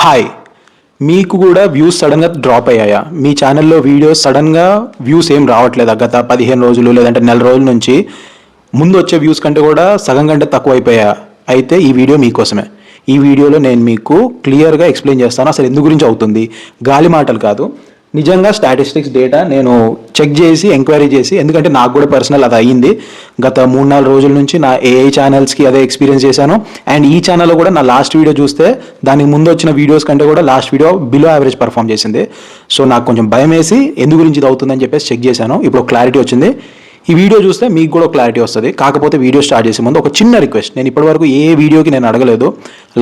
Hi, మీకు కూడా views సడన్గా డ్రాప్ అయ్యాయా? మీ ఛానల్లో వీడియోస్ సడన్గా వ్యూస్ ఏం రావట్లేదా? గత 15 రోజులు లేదంటే నెల రోజుల నుంచి ముందు వచ్చే వ్యూస్ కంటే కూడా సగం కంటే తక్కువ అయిపోయా? అయితే ఈ వీడియో మీకోసమే. ఈ వీడియోలో నేను మీకు క్లియర్గా ఎక్స్ప్లెయిన్ చేస్తాను అసలు ఎందు గురించి అవుతుంది. గాలి మాటలు కాదు, నిజంగా స్టాటిస్టిక్స్ డేటా నేను చెక్ చేసి ఎంక్వైరీ చేసి, ఎందుకంటే నాకు కూడా పర్సనల్ అది అయ్యింది. గత 3-4 రోజుల నుంచి నా ఏఐ ఛానల్స్కి అదే ఎక్స్పీరియన్స్ చేశాను. అండ్ ఈ ఛానల్లో కూడా నా లాస్ట్ వీడియో చూస్తే దానికి ముందు వచ్చిన వీడియోస్ కంటే కూడా last video below average perform చేసింది. సో నాకు కొంచెం భయం వేసి ఎందు గురించి ఇది అవుతుందని చెప్పేసి చెక్ చేశాను. ఇప్పుడు క్లారిటీ వచ్చింది. ఈ వీడియో చూస్తే మీకు కూడా క్లారిటీ వస్తుంది. కాకపోతే వీడియో స్టార్ట్ చేసే ముందు ఒక చిన్న రిక్వెస్ట్. నేను ఇప్పటివరకు ఏ వీడియోకి నేను అడగలేదు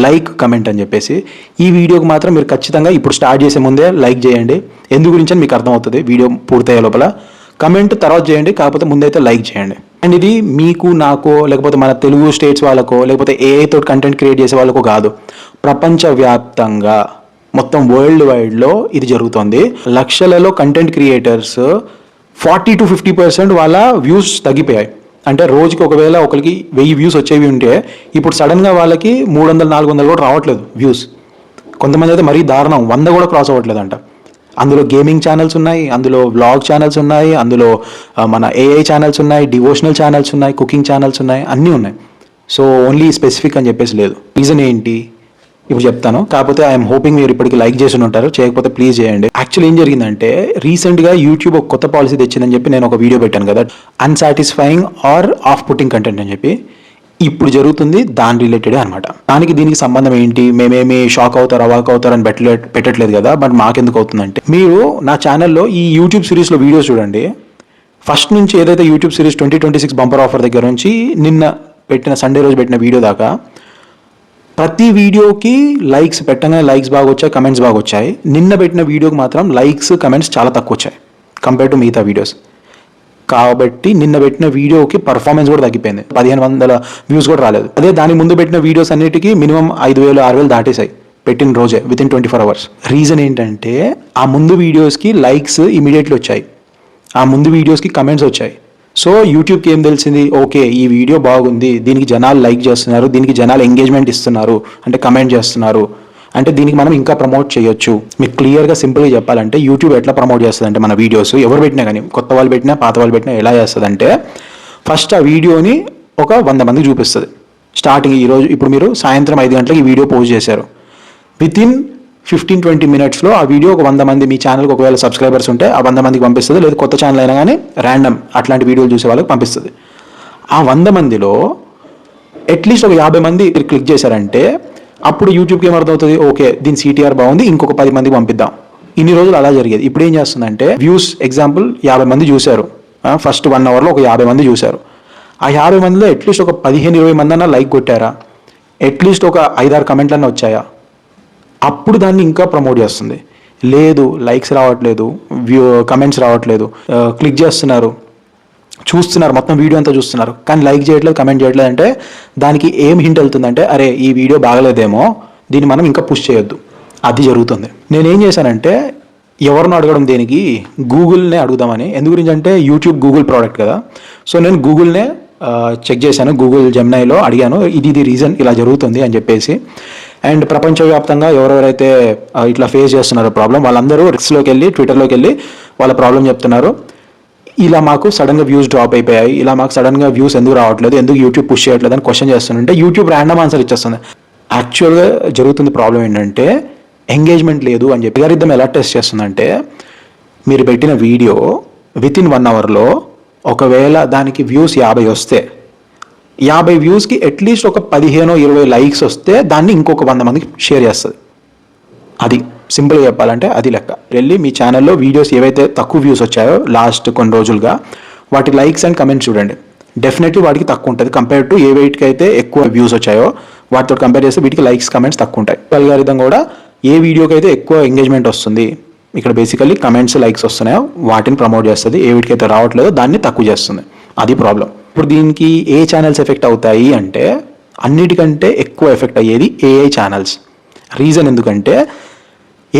లైక్ కమెంట్ అని చెప్పేసి. ఈ వీడియోకి మాత్రం మీరు ఖచ్చితంగా ఇప్పుడు స్టార్ట్ చేసే ముందే లైక్ చేయండి. ఎందు గురించి అని మీకు అర్థమవుతుంది. వీడియో పూర్తయ్యే లోపల కమెంట్ తర్వాత చేయండి, కాకపోతే ముందైతే లైక్ చేయండి. అండ్ ఇది మీకు నాకో లేకపోతే మన తెలుగు స్టేట్స్ వాళ్ళకో లేకపోతే ఏఐ తోటి కంటెంట్ క్రియేట్ చేసే వాళ్ళకో కాదు, ప్రపంచవ్యాప్తంగా మొత్తం వరల్డ్ వైడ్లో ఇది జరుగుతుంది. లక్షలలో కంటెంట్ క్రియేటర్స్ 40-50% వాళ్ళ వ్యూస్ తగ్గిపోయాయి. అంటే రోజుకి ఒకవేళ ఒకరికి 1000 వ్యూస్ వచ్చేవి ఉంటే ఇప్పుడు సడన్గా వాళ్ళకి 300-400 కూడా రావట్లేదు వ్యూస్. కొంతమంది అయితే మరీ దారుణం 100 కూడా క్రాస్ అవ్వట్లేదంట. అందులో గేమింగ్ ఛానల్స్ ఉన్నాయి, అందులో వ్లాగ్ ఛానల్స్ ఉన్నాయి, అందులో మన ఏఐ ఛానల్స్ ఉన్నాయి, డివోషనల్ ఛానల్స్ ఉన్నాయి, కుకింగ్ ఛానల్స్ ఉన్నాయి, అన్నీ ఉన్నాయి. సో ఓన్లీ స్పెసిఫిక్ అని చెప్పేసి లేదు. రీజన్ ఏంటి ఇప్పుడు చెప్తాను. కాకపోతే ఐఎమ్ హోపింగ్ మీరు ఇప్పటికి లైక్ చేసి ఉంటారు. చేయకపోతే ప్లీజ్ చేయండి. యాక్చువల్లీ ఏం జరిగిందంటే రీసెంట్గా యూట్యూబ్ ఒక కొత్త పాలసీ తెచ్చిందని చెప్పి నేను ఒక వీడియో పెట్టాను కదా, అన్సాటిస్ఫైయింగ్ ఆర్ ఆఫ్ పుట్టింగ్ కంటెంట్ అని చెప్పి. ఇప్పుడు జరుగుతుంది దాని రిలేటెడ్ అనమాట. దీనికి సంబంధం ఏంటి? మేమేమి షాక్ అవుతారు అవాక్ అవుతారు అని పెట్టట్లేదు కదా, బట్ మాకెందుకు అవుతుందంటే, మీరు నా ఛానల్లో ఈ యూట్యూబ్ సిరీస్లో వీడియోస్ చూడండి. ఫస్ట్ నుంచి ఏదైతే యూట్యూబ్ సిరీస్ 2026 బంపర్ ఆఫర్ దగ్గర నుంచి నిన్న పెట్టిన సండే రోజు పెట్టిన వీడియో దాకా ప్రతి వీడియోకి లైక్స్ పెట్టగానే లైక్స్ బాగా వచ్చాయి, కమెంట్స్ బాగా వచ్చాయి. నిన్న పెట్టిన వీడియోకి మాత్రం లైక్స్ కమెంట్స్ చాలా తక్కువ వచ్చాయి కంపేర్ టు మిగతా వీడియోస్. కాబట్టి నిన్న పెట్టిన వీడియోకి పర్ఫార్మెన్స్ కూడా తగ్గిపోయింది. 1500 వ్యూస్ కూడా రాలేదు. అదే దాని ముందు పెట్టిన వీడియోస్ అన్నిటికీ మినిమం 5000-6000 దాటేసాయి పెట్టిన రోజే, వితిన్ 24 hours. రీజన్ ఏంటంటే ఆ ముందు వీడియోస్కి లైక్స్ ఇమీడియట్లీ వచ్చాయి, ఆ ముందు వీడియోస్కి కమెంట్స్ వచ్చాయి. సో యూట్యూబ్కి ఏం తెలిసింది, ఓకే ఈ వీడియో బాగుంది, దీనికి జనాలు లైక్ చేస్తున్నారు, దీనికి జనాలు ఎంగేజ్మెంట్ ఇస్తున్నారు, అంటే కమెంట్ చేస్తున్నారు, అంటే దీనికి మనం ఇంకా ప్రమోట్ చేయొచ్చు. మీకు క్లియర్గా సింపుల్గా చెప్పాలంటే యూట్యూబ్ ఎట్లా ప్రమోట్ చేస్తుంది అంటే, మన వీడియోస్ ఎవరు పెట్టినా కానీ, కొత్త వాళ్ళు పెట్టినా పాత వాళ్ళు పెట్టినా ఎలా చేస్తుందంటే, ఫస్ట్ ఆ వీడియోని ఒక 100 మందికి చూపిస్తుంది. స్టార్టింగ్ ఈరోజు ఇప్పుడు మీరు సాయంత్రం 5 గంటలకు ఈ వీడియో పోస్ట్ చేశారు, వితిన్ 15-20 minutesలో ఆ వీడియో ఒక 100 మంది, మీ ఛానల్కి ఒకవేళ సబ్స్క్రైబర్స్ ఉంటే ఆ 100 మందికి పంపిస్తుంది. లేదు కొత్త ఛానల్ అయినా కానీ ర్యాండమ్ అట్లాంటి వీడియోలు చూసే వాళ్ళకి పంపిస్తుంది. ఆ 100 మందిలో అట్లీస్ట్ ఒక 50 మంది క్లిక్ చేశారంటే అప్పుడు యూట్యూబ్కి ఏమర్థమవుతుంది, ఓకే దీని సిటిఆర్ బాగుంది, ఇంకొక 10 మందికి పంపిద్దాం. ఇన్ని రోజులు అలా జరిగేది. ఇప్పుడు ఏం చేస్తుందంటే, వ్యూస్ ఎగ్జాంపుల్ 50 మంది చూశారు, ఫస్ట్ 1 hourలో ఒక 50 మంది చూశారు. ఆ 50 మందిలో అట్లీస్ట్ ఒక 15-20 మంది అన్నా లైక్ కొట్టారా, అట్లీస్ట్ ఒక 5-6 కమెంట్లన్నా వచ్చాయా, అప్పుడు దాన్ని ఇంకా ప్రమోట్ చేస్తుంది. లేదు లైక్స్ రావట్లేదు, కమెంట్స్ రావట్లేదు, క్లిక్ చేస్తున్నారు, చూస్తున్నారు, మొత్తం వీడియో అంతా చూస్తున్నారు, కానీ లైక్ చేయట్లేదు, కమెంట్ చేయట్లేదు అంటే దానికి ఏం హింట్ వెళ్తుందంటే, అరే ఈ వీడియో బాగలేదేమో, దీన్ని మనం ఇంకా పుష్ చేయొద్దు. అది జరుగుతుంది. నేనేం చేశానంటే, ఎవరిని అడగడం దేనికి, గూగుల్నే అడుగుదామని. ఎందు గురించి అంటే యూట్యూబ్ గూగుల్ ప్రోడక్ట్ కదా, సో నేను గూగుల్నే చెక్ చేశాను. గూగుల్ జెమినైలో అడిగాను, ఇది రీజన్ ఇలా జరుగుతుంది అని చెప్పేసి. అండ్ ప్రపంచవ్యాప్తంగా ఎవరెవరైతే ఇట్లా ఫేస్ చేస్తున్నారో ప్రాబ్లం, వాళ్ళందరూ రిక్స్లోకి వెళ్ళి ట్విట్టర్లోకి వెళ్ళి వాళ్ళ ప్రాబ్లం చెప్తున్నారు. ఇలా మాకు సడన్గా వ్యూస్ డ్రాప్ అయిపోయాయి, ఇలా మాకు సడన్గా వ్యూస్ ఎందుకు రావట్లేదు, ఎందుకు యూట్యూబ్ పుష్ చేయట్లేదు అని క్వశ్చన్ చేస్తుంటే యూట్యూబ్ ర్యాండమ్ ఆన్సర్ ఇచ్చేస్తుంది. యాక్చువల్గా జరుగుతుంది ప్రాబ్లం ఏంటంటే, ఎంగేజ్మెంట్ లేదు అని చెప్పి. అల్గారిథం ఎలా టెస్ట్ చేస్తుందంటే, మీరు పెట్టిన వీడియో వితిన్ 1 hourలో ఒకవేళ దానికి వ్యూస్ 50 వస్తే, 50 వ్యూస్కి అట్లీస్ట్ ఒక 15-20 లైక్స్ వస్తే దాన్ని ఇంకొక 100 మందికి షేర్ చేస్తుంది. అది సింపుల్గా చెప్పాలంటే అది లెక్క. వెళ్ళి మీ ఛానల్లో వీడియోస్ ఏవైతే తక్కువ వ్యూస్ వచ్చాయో లాస్ట్ కొన్ని రోజులుగా, వాటి లైక్స్ అండ్ కమెంట్స్ చూడండి. డెఫినెట్లీ వాటికి తక్కువ ఉంటుంది కంపేర్ టు ఏ వెయిట్కి అయితే ఎక్కువ వ్యూస్ వచ్చాయో వాటితో కంపేర్ చేస్తే వీటికి లైక్స్ కమెంట్స్ తక్కువ ఉంటాయి. అల్గారిథం కూడా ఏ వీడియోకి అయితే ఎక్కువ ఎంగేజ్మెంట్ వస్తుంది, ఇక్కడ బేసికల్లీ కమెంట్స్ లైక్స్ వస్తున్నాయో వాటిని ప్రమోట్ చేస్తుంది, ఏ వీటికి అయితే రావట్లేదో దాన్ని తక్కువ చేస్తుంది. అది ప్రాబ్లం. ఇప్పుడు దీనికి ఏ ఛానల్స్ ఎఫెక్ట్ అవుతాయి అంటే, అన్నిటికంటే ఎక్కువ ఎఫెక్ట్ అయ్యేది ఏఐ ఛానల్స్. రీజన్ ఎందుకంటే,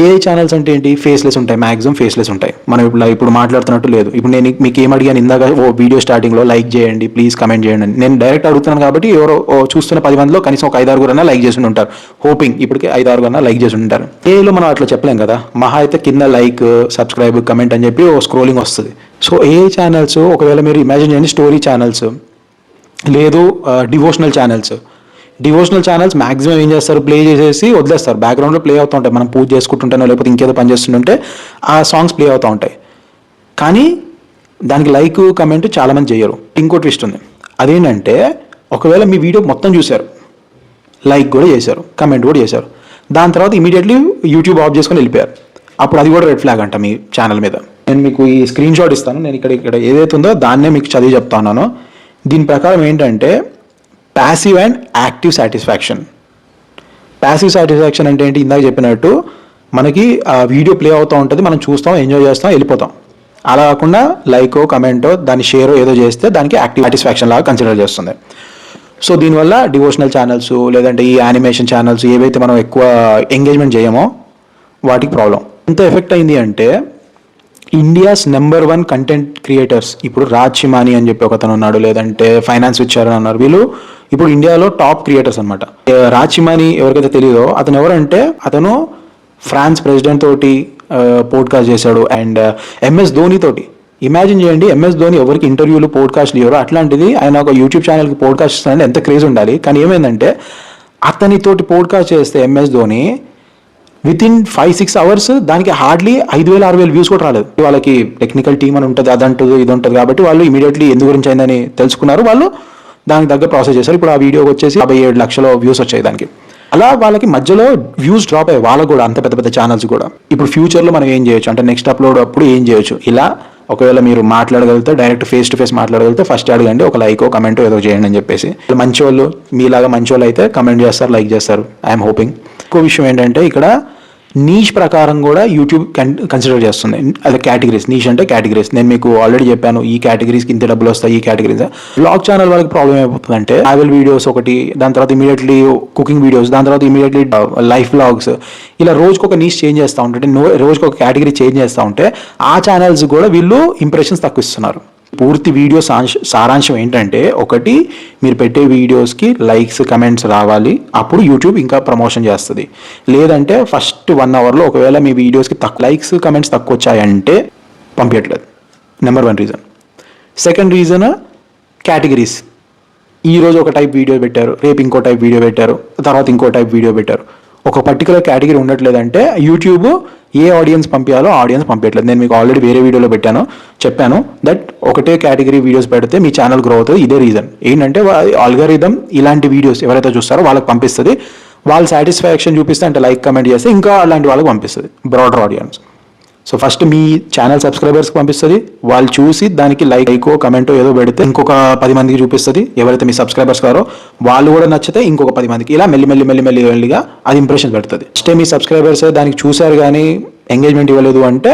ఏఐ ఛానల్స్ అంటే ఏంటి? ఫేస్లెస్ ఉంటాయి, మ్యాక్సిమం ఫేస్లెస్ ఉంటాయి. మనం ఇప్పుడు మాట్లాడుతున్నట్టు లేదు. ఇప్పుడు నేను మీకు ఏం అడిగాను ఇందాక, వీడియో స్టార్టింగ్లో లైక్ చేయండి ప్లీజ్, కమెంట్ చేయండి అని. నేను డైరెక్ట్ అడుగుతున్నాను కాబట్టి ఎవరో చూస్తున్న 10 మందిలో కనీసం ఒక 5-6 లైక్ చేసి ఉంటారు. హోపింగ్ ఇప్పటికే 5-6 లైక్ చేసి ఉంటారు. ఏఐలో మనం అట్లా చెప్పలేం కదా. మహా అయితే కింద లైక్, సబ్స్క్రైబ్, కమెంట్ అని చెప్పి స్క్రోలింగ్ వస్తుంది. సో ఏఐ ఛానల్స్ ఒకవేళ మీరు ఇమాజిన్ చేయండి, స్టోరీ ఛానల్స్ లేదు డివోషనల్ ఛానల్స్ మ్యాక్సిమం ఏం చేస్తారు, ప్లే చేసేసి వదిలేస్తారు. బ్యాక్గ్రౌండ్లో ప్లే అవుతూ ఉంటాయి, మనం పూజ చేసుకుంటుంటానో లేకపోతే ఇంకేదో పని చేస్తుంటే ఆ సాంగ్స్ ప్లే అవుతూ ఉంటాయి. కానీ దానికి లైక్, కమెంట్ చాలామంది చేయరు. ఇంకో ట్విస్ట్ ఉంది, అదేంటంటే ఒకవేళ మీ వీడియో మొత్తం చూశారు, లైక్ కూడా చేశారు, కమెంట్ కూడా చేశారు, దాని తర్వాత ఇమీడియట్లీ యూట్యూబ్ ఆఫ్ చేసుకొని వెళ్ళిపోయారు, అప్పుడు అది కూడా రెడ్ ఫ్లాగ్ అంట మీ ఛానల్ మీద. నేను మీకు ఈ స్క్రీన్ షాట్ ఇస్తాను, నేను ఇక్కడ ఏదైతే ఉందో దాన్నే మీకు చదివి చెప్తా ఉన్నాను. దీని ప్రకారం ఏంటంటే passive and active satisfaction. Passive satisfaction అంటే ఏంటి? ఇందాక చెప్పినట్టు మనకి ఆ వీడియో ప్లే అవుతూ ఉంటుంది, మనం చూస్తాం, ఎంజాయ్ చేస్తాం, వెళ్ళిపోతాం. అలా కాకుండా లైకో, కమెంటో, దాని షేరో ఏదో చేస్తే దానికి యాక్టివ్ సాటిస్ఫాక్షన్ లాగా కన్సిడర్ చేస్తుంది. సో దీనివల్ల డివోషనల్ ఛానల్స్ లేదంటే ఈ యానిమేషన్ ఛానల్స్ ఏవైతే మనం ఎక్కువ ఎంగేజ్మెంట్ చేయమో వాటికి ప్రాబ్లం. ఎంత ఎఫెక్ట్ అయింది అంటే ఇండియాస్ నెంబర్ 1 కంటెంట్ క్రియేటర్స్, ఇప్పుడు రాజ్ చిమానీ అని చెప్పి ఒకతను ఉన్నాడు, లేదంటే ఫైనాన్స్ విచ్చారు అని అన్నారు, వీళ్ళు ఇప్పుడు ఇండియాలో టాప్ క్రియేటర్స్ అనమాట. రాజ్ చిమానీ ఎవరికైతే తెలియదో అతను ఎవరంటే, అతను ఫ్రాన్స్ ప్రెసిడెంట్ తోటి పోడ్కాస్ట్ చేశాడు అండ్ ఎంఎస్ ధోని తోటి. ఇమాజిన్ చేయండి, ఎంఎస్ ధోని ఎవరికి ఇంటర్వ్యూలు, పోడ్కాస్ట్లు ఇవ్వరు, అట్లాంటిది ఆయన ఒక యూట్యూబ్ ఛానల్కి పోడ్కాస్ట్ ఇస్తానంటే ఎంత క్రేజ్ ఉండాలి. కానీ ఏమైందంటే అతనితోటి పోడ్కాస్ట్ చేస్తే ఎంఎస్ ధోని వితిన్ 5-6 అవర్స్ దానికి హార్డ్లీ 5,000-6,000 వ్యూస్ కూడా రాలేదు. వాళ్ళకి టెక్నికల్ టీమ్ అని ఉంటుంది, అదంటుంది ఇది ఉంటుంది కాబట్టి వాళ్ళు ఇమీడియట్లీ ఎందు గురించి అయిందని తెలుసుకున్నారు, వాళ్ళు దానికి తగ్గ ప్రాసెస్ చేశారు. ఇప్పుడు ఆ వీడియోకి వచ్చేసి 57 లక్షల వ్యూస్ వచ్చాయి దానికి. అలా వాళ్ళకి మధ్యలో వ్యూస్ డ్రాప్ అయ్యాయి, వాళ్ళకు కూడా అంత పెద్ద పెద్ద ఛానల్స్ కూడా. ఇప్పుడు ఫ్యూచర్లో మనం ఏం చేయొచ్చు అంటే నెక్స్ట్ అప్లోడ్ అప్పుడు ఏం చేయొచ్చు, ఇలా ఒకవేళ మీరు మాట్లాడగలిగితే డైరెక్ట్ ఫేస్ టు ఫేస్ మాట్లాడగలిగితే ఫస్ట్ అడగండి, ఒక లైకో కమెంటో ఏదో చేయండి అని చెప్పేసి. మంచి వాళ్ళు, మీలాగా మంచి వాళ్ళు అయితే కమెంట్ చేస్తారు, లైక్ చేస్తారు, ఐఎమ్ హోపింగ్. ఇంకో విషయం ఏంటంటే ఇక్కడ నీష్ ప్రకారం కూడా యూట్యూబ్ కన్సిడర్ చేస్తుంది. అదే కేటగిరీస్, నీష్ అంటే కేటగిరీస్. నేను మీకు ఆల్రెడీ చెప్పాను ఈ కేటగిరీస్కి ఇంత డబ్బులు వస్తాయి, ఈ కేటగిరీస్. వ్లాగ్ ఛానల్ వాళ్ళకి ప్రాబ్లం అయిపోతుందంటే ట్రావెల్ వీడియోస్ ఒకటి, దాని తర్వాత ఇమీడియట్లీ కుకింగ్ వీడియోస్, దాని తర్వాత ఇమీడియట్లీ లైఫ్ వ్లాగ్స్, ఇలా రోజుకి ఒక నీష్ చేంజ్ చేస్తూ ఉంటే, రోజుకి ఒక కేటగిరీ చేంజ్ చేస్తూ ఉంటే ఆ ఛానల్స్ కూడా వీళ్ళు ఇంప్రెషన్స్ తక్కువ ఇస్తున్నారు. పూర్తి వీడియో సారాంశం ఏంటంటే, ఒకటి మీరు పెట్టే వీడియోస్కి లైక్స్, కమెంట్స్ రావాలి, అప్పుడు యూట్యూబ్ ఇంకా ప్రమోషన్ చేస్తుంది. లేదంటే ఫస్ట్ 1 అవర్లో ఒకవేళ మీ వీడియోస్కి లైక్స్, కమెంట్స్ తక్కువ వచ్చాయంటే పంపించట్లేదు. Number 1 reason. Second reason categories. ఈరోజు ఒక టైప్ వీడియో పెట్టారు, రేపు ఇంకో టైప్ వీడియో పెట్టారు, తర్వాత ఇంకో టైప్ వీడియో పెట్టారు. ఒక పర్టికులర్ కేటగిరీ ఉండట్లేదంటే యూట్యూబ్ ఏ ఆడియన్స్ పంపించాలో ఆడియన్స్ పంపించట్లేదు. నేను మీకు ఆల్రెడీ వేరే వీడియోలో చెప్పాను దట్ ఒకటే కేటగిరీ వీడియోస్ పెడితే మీ ఛానల్ గ్రో అవుతుంది. ఇదే రీజన్ ఏంటంటే ఆల్గరిథం ఇలాంటి వీడియోస్ ఎవరైతే చూస్తారో వాళ్ళకి పంపిస్తుంది, వాళ్ళు సాటిస్ఫాక్షన్ చూపిస్తే అంటే లైక్, కమెంట్ చేస్తే ఇంకా అలాంటి వాళ్ళకి పంపిస్తుంది, బ్రాడర్ ఆడియన్స్. సో ఫస్ట్ మీ ఛానల్ సబ్స్క్రైబర్స్కి పంపిస్తుంది, వాళ్ళు చూసి దానికి లైకో కమెంటో ఏదో పెడితే ఇంకొక 10 మందికి చూపిస్తుంది. ఎవరైతే మీ సబ్స్క్రైబర్స్ కారో వాళ్ళు కూడా నచ్చితే ఇంకొక 10 మందికి, ఇలా మెల్లిగా అది ఇంప్రెషన్ పెడుతుంది. ఫస్టే మీ సబ్స్క్రైబర్స్ దానికి చూశారు కానీ ఎంగేజ్మెంట్ ఇవ్వలేదు అంటే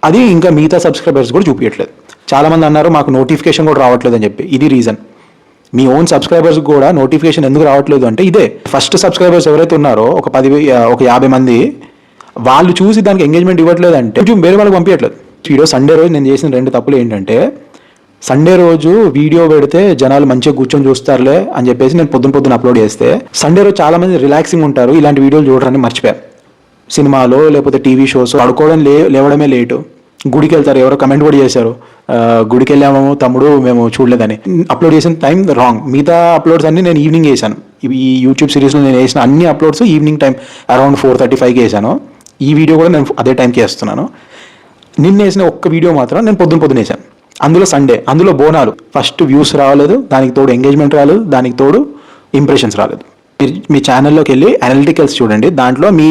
అది ఇంకా మిగతా సబ్స్క్రైబర్స్ కూడా చూపించట్లేదు. చాలామంది అన్నారు మాకు నోటిఫికేషన్ కూడా రావట్లేదు అని చెప్పి. ఇది రీజన్. మీ ఓన్ సబ్స్క్రైబర్స్ కూడా నోటిఫికేషన్ ఎందుకు రావట్లేదు అంటే ఇదే. ఫస్ట్ సబ్స్క్రైబర్స్ ఎవరైతే ఉన్నారో ఒక 50 మంది, వాళ్ళు చూసి దానికి ఎంగేజ్మెంట్ ఇవ్వట్లేదు అంటే యూట్యూబ్ వేరే వాళ్ళకి పంపించట్లేదు. వీడియో సండే రోజు నేను చేసిన 2 తప్పులు ఏంటంటే, సండే రోజు వీడియో పెడితే జనాలు మంచిగా కూర్చొని చూస్తారులే అని చెప్పేసి నేను పొద్దున అప్లోడ్ చేస్తే, సండే రోజు చాలా మంది రిలాక్సింగ్ ఉంటారు, ఇలాంటి వీడియోలు చూడడానికి మర్చిపోయారు. సినిమాలో లేకపోతే టీవీ షోస్ పడుకోవడం లేవడమే లేటు. గుడికి వెళ్తారు, ఎవరో కమెంట్ కూడా చేశారు, గుడికి వెళ్ళాము తమ్ముడు మేము చూడలేదని. అప్లోడ్ చేసిన టైం రాంగ్. మిగతా అప్లోడ్స్ అన్ని నేను ఈవినింగ్ చేశాను. ఈ యూట్యూబ్ సిరీస్లో నేను వేసిన అన్ని అప్లోడ్స్ ఈవినింగ్ టైం అరౌండ్ 4:35కి వేసాను. ఈ వీడియో కూడా నేను అదే టైంకి వేస్తున్నాను. నిన్న వేసిన ఒక్క వీడియో మాత్రం నేను పొద్దున వేసాను. అందులో సండే, అందులో బోనాలు. ఫస్ట్ వ్యూస్ రాలేదు, దానికి తోడు ఎంగేజ్మెంట్ రాలేదు, దానికి తోడు ఇంప్రెషన్స్ రాలేదు. మీ ఛానల్లోకి వెళ్ళి అనలిటికల్స్ చూడండి, దాంట్లో మీ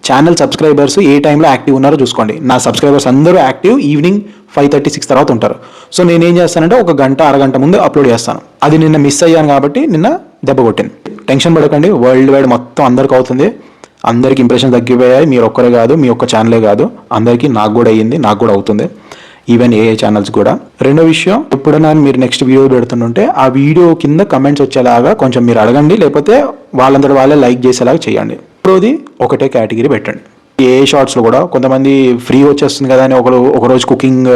ఛానల్ సబ్స్క్రైబర్స్ ఏ టైంలో యాక్టివ్ ఉన్నారో చూసుకోండి. నా సబ్స్క్రైబర్స్ అందరూ యాక్టివ్ ఈవినింగ్ 5:36 తర్వాత ఉంటారు. సో నేనేం చేస్తానంటే ఒక గంట అరగంట ముందు అప్లోడ్ చేస్తాను. అది నిన్న మిస్ అయ్యాను కాబట్టి నిన్న దెబ్బ కొట్టింది. టెన్షన్ పడకండి, వరల్డ్ వైడ్ మొత్తం అందరికి అవుతుంది. అందరికి ఇంప్రెషన్ తగ్గిపోయాయి. మీరు ఒక్కరే కాదు, మీ ఒక్క ఛానలే కాదు, అందరికీ. నాకు కూడా అయ్యింది, నాకు కూడా అవుతుంది, ఈవెన్ ఏఐ ఛానల్స్ కూడా. రెండో విషయం, ఎప్పుడైనా మీరు నెక్స్ట్ వీడియో పెడుతుంటే ఆ వీడియో కింద కమెంట్స్ వచ్చేలాగా కొంచెం మీరు అడగండి, లేకపోతే వాళ్ళందరూ వాళ్ళే లైక్ చేసేలాగా చేయండి. రెండోది, ఒకటే కేటగిరీ పెట్టండి. ఏ షార్ట్స్లో కూడా కొంతమంది ఫ్రీ వచ్చేస్తుంది కదా అని ఒక రోజు కుకింగ్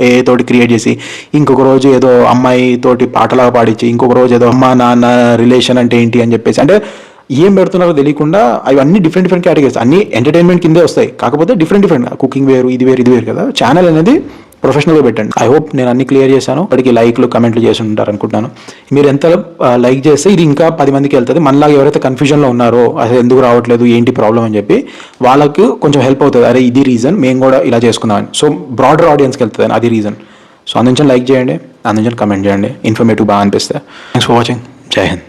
ఏ తోటి క్రియేట్ చేసి, ఇంకొక రోజు ఏదో అమ్మాయి తోటి పాటలాగా పాడించి, ఇంకొక రోజు ఏదో అమ్మ నాన్న రిలేషన్ అంటే ఏంటి అని చెప్పేసి, అంటే ఏం పెడుతున్నారో తెలియకుండా అవి అన్ని డిఫరెంట్ కేటగిరీస్, అన్ని ఎంటర్టైన్మెంట్ కిందే వస్తాయి, కాకపోతే డిఫరెంట్ కుకింగ్ వేరు ఇది వేరు కదా. ఛానల్ అనేది ప్రొఫెషనల్గా పెట్టండి. ఐ హోప్ నేను అన్ని క్లియర్ చేశాను. ఇప్పటికి లైక్లు కమెంట్లు చేసి ఉంటారు అనుకుంటున్నాను. మీరు ఎంత లైక్ చేస్తే ఇది ఇంకా 10 మందికి వెళ్తుంది. మనలాగా ఎవరైతే కన్ఫ్యూజన్లో ఉన్నారో అసలు ఎందుకు రావట్లేదు ఏంటి ప్రాబ్లం అని చెప్పి వాళ్ళకు కొంచెం హెల్ప్ అవుతుంది. అరే ఇది రీజన్, మేము కూడా ఇలా చేసుకుందామని. సో బ్రాడర్ ఆడియన్స్కి వెళ్తుంది, అది రీజన్. సో అందుంచి లైక్ చేయండి, అందుంచి కమెంట్ చేయండి, ఇన్ఫర్మేటివ్ బాగా అనిపిస్తే. Thanks for watching. జై హింద్.